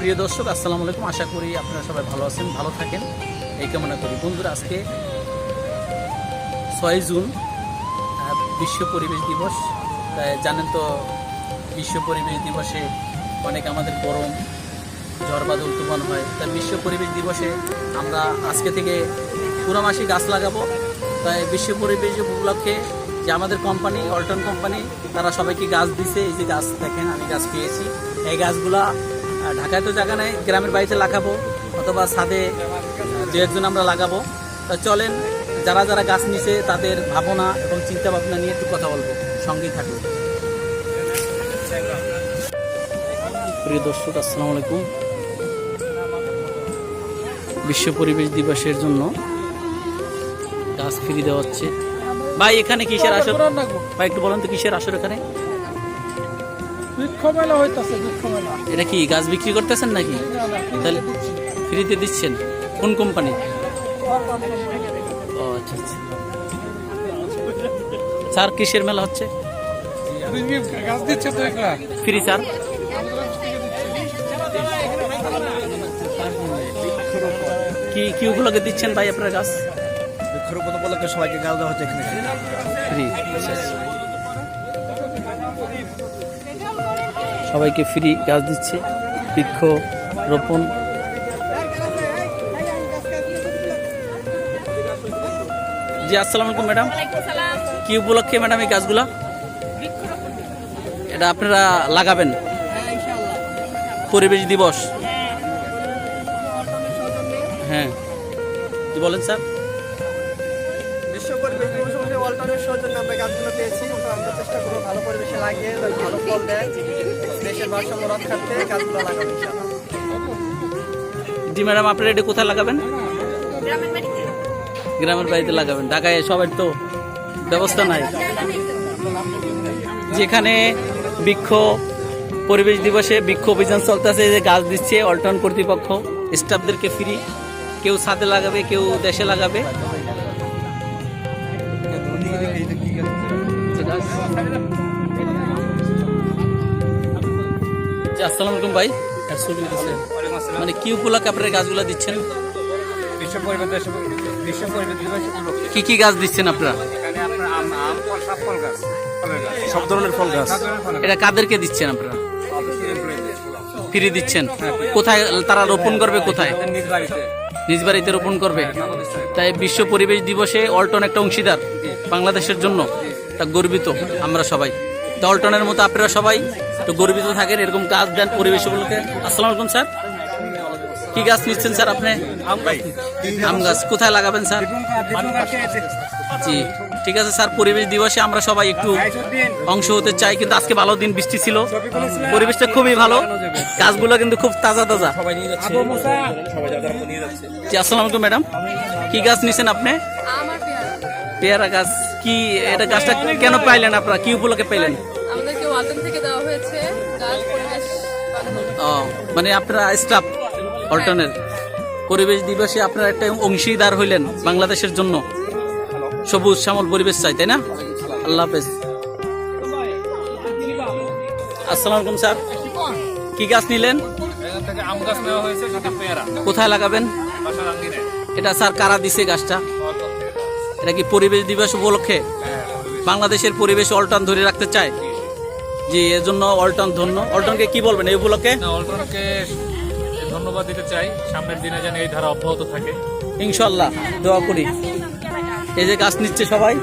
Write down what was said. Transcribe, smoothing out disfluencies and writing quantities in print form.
প্রিয় দর্শক, আসসালামু আলাইকুম। আশা করি আপনারা সবাই ভালো আছেন, ভালো থাকেন এই কামনা করি। বন্ধুরা, আজকে 6 জুন বিশ্ব পরিবেশ দিবস। জানেন তো, বিশ্ব পরিবেশ দিবসে অনেক আমাদের গরম, ঝড় বাদল তুফান হয়। তাই বিশ্ব পরিবেশ দিবসে আমরা আজকে থেকে পুরো মাসে গাছ লাগাবো। তাই বিশ্ব পরিবেশ উপলক্ষে যে আমাদের কোম্পানি অল্টন কোম্পানি, তারা সবাইকে গাছ দিছে। এই যে গাছ দেখেন, আমি গাছ পেয়েছি। এই গাছগুলা ঢাকায় তো জায়গা নেই, গ্রামের বাড়িতে লাগাবো অথবা ছাদে দু একজন আমরা লাগাবো। তা চলেন, যারা যারা গাছ নিছে তাদের ভাবনা এবং চিন্তা ভাবনা নিয়ে একটু কথা বলবো, সঙ্গেই থাকুন। প্রিয় দর্শক, আসসালামু আলাইকুম। বিশ্ব পরিবেশ দিবসের জন্য গাছ ফ্রি দেওয়া হচ্ছে। ভাই, এখানে কিসের আসর? ভাই একটু বলেন তো, কিসের আসর এখানে? এটা কি গাছ বিক্রি করতেছেন নাকি? তাহলে ফ্রিতে দিচ্ছেন? কোন কোম্পানি? ও আচ্ছা আচ্ছা। স্যার, কিসের মেলা হচ্ছে? Free sir? কি উপলক্ষে দিচ্ছেন ভাই আপনার গাছ? বৃক্ষরোপণ উপলক্ষে সবাইকে গাছ দেওয়া হচ্ছে এখানে ফ্রি। সবাইকে ফ্রি গাছ দিচ্ছে, বৃক্ষ রোপণ। জি, আসসালামু আলাইকুম ম্যাডাম। কি উপলক্ষে ম্যাডাম এই গাছগুলা? এটা আপনারা লাগাবেন পরিবেশ দিবস? হ্যাঁ, কি বলেন স্যার? বিশ্ব পরিবেশ দিবস উপলক্ষে অল্টনের সৌজন্যে আমরা গাছগুলো পেয়েছি। আমরা চেষ্টা করবো ভালো পরিবেশে লাগিয়ে ভালো ফল দেয়, দেশের ভারসাম্য রক্ষার্থে গাছগুলো লাগাবো ইনশাআল্লাহ। জি ম্যাডাম, আপনারা এটা কোথায় লাগাবেন? গ্রামের বাড়িতে লাগাবেন। ঢাকায় সবার তো ব্যবস্থা নাই। যেখানে বৃক্ষ পরিবেশ দিবসে বৃক্ষ অভিযান চলতেছে, যে গাছ দিচ্ছে অল্টন কর্তৃপক্ষ স্টাফদেরকে ফ্রি। কেউ ছাদে লাগাবে, কেউ দেশে লাগাবে। আসসালামু আলাইকুম ভাই। মানে কি উপলক্ষে আপনারা গাছগুলো দিচ্ছেন? বিশ্ব পরিবেশ দিবস উপলক্ষে কি কি গাছ দিচ্ছেন আপনারা? এখানে আপনার আম, ফল, সব ফল গাছ, সব ধরনের ফল গাছ। এটা কাদেরকে দিচ্ছেন আপনারা? ফ্রি দিচ্ছেন? কোথায় তারা রোপণ করবে? কোথায়? নিজ বাড়িতে রোপণ করবে। তাই বিশ্ব পরিবেশ দিবসে অল্টন একটা অংশীদার বাংলাদেশের জন্য। তা গর্বিত আমরা সবাই। তো অল্টনের মতো আপনারা সবাই তো গর্বিত থাকেন, এরকম গাছ দেন পরিবেশ উপলক্ষে। আসসালামু আলাইকুম স্যার। কি গাছ নিচ্ছেন স্যার আপনি? আম গাছ। কোথায় লাগাবেন স্যার? জি, ঠিক আছে স্যার। পরিবেশ দিবসে আমরা সবাই একটু অংশ হতে চাই, কিন্তু আজকে ভালো দিন, বৃষ্টি ছিল, পরিবেশটা খুবই ভালো, গাছগুলো কিন্তু খুব তাজা তাজা। জি, আসসালামু আলাইকুম ম্যাডাম। কি গাছ নিচ্ছেন আপনি? পেয়ারা গাছ। কি এটা গাছটা কেন পাইলেন আপনারা? কি উপলক্ষে পাইলেন? আমাদেরকে ওয়ালটন থেকে দেওয়া হয়েছে গাছ পরিবেশ। ও, মানে আপনারা স্টাফ অল্টনের পরিবেশ দিবসে আপনারা একটা অংশীদার হইলেন বাংলাদেশের জন্য। সবুজ শ্যামল পরিবেশ চাই, তাই না? আল্লাহ হাফেজ। আসসালামু আলাইকুম স্যার। কি গাছ নিলেন? আম গাছ নেওয়া হয়েছে, সাথে পেয়ারা। কোথায় লাগাবেন? এটা স্যার কারা দিছে গাছটা? এটা কি পরিবেশ দিবস উপলক্ষে বাংলাদেশের পরিবেশ অল্টন ধরে রাখতে চায়? জি, এর জন্য অল্টন ধন্য। অল্টনকে কি বলবেন এই উপলক্ষে? অল্টনকে ধন্যবাদ দিতে চাই। সামনের দিনে যেন এই ধারা অব্যাহত থাকে, ইনশাআল্লাহ দোয়া করি। এই যে গাছ নিচ্ছে সবাই,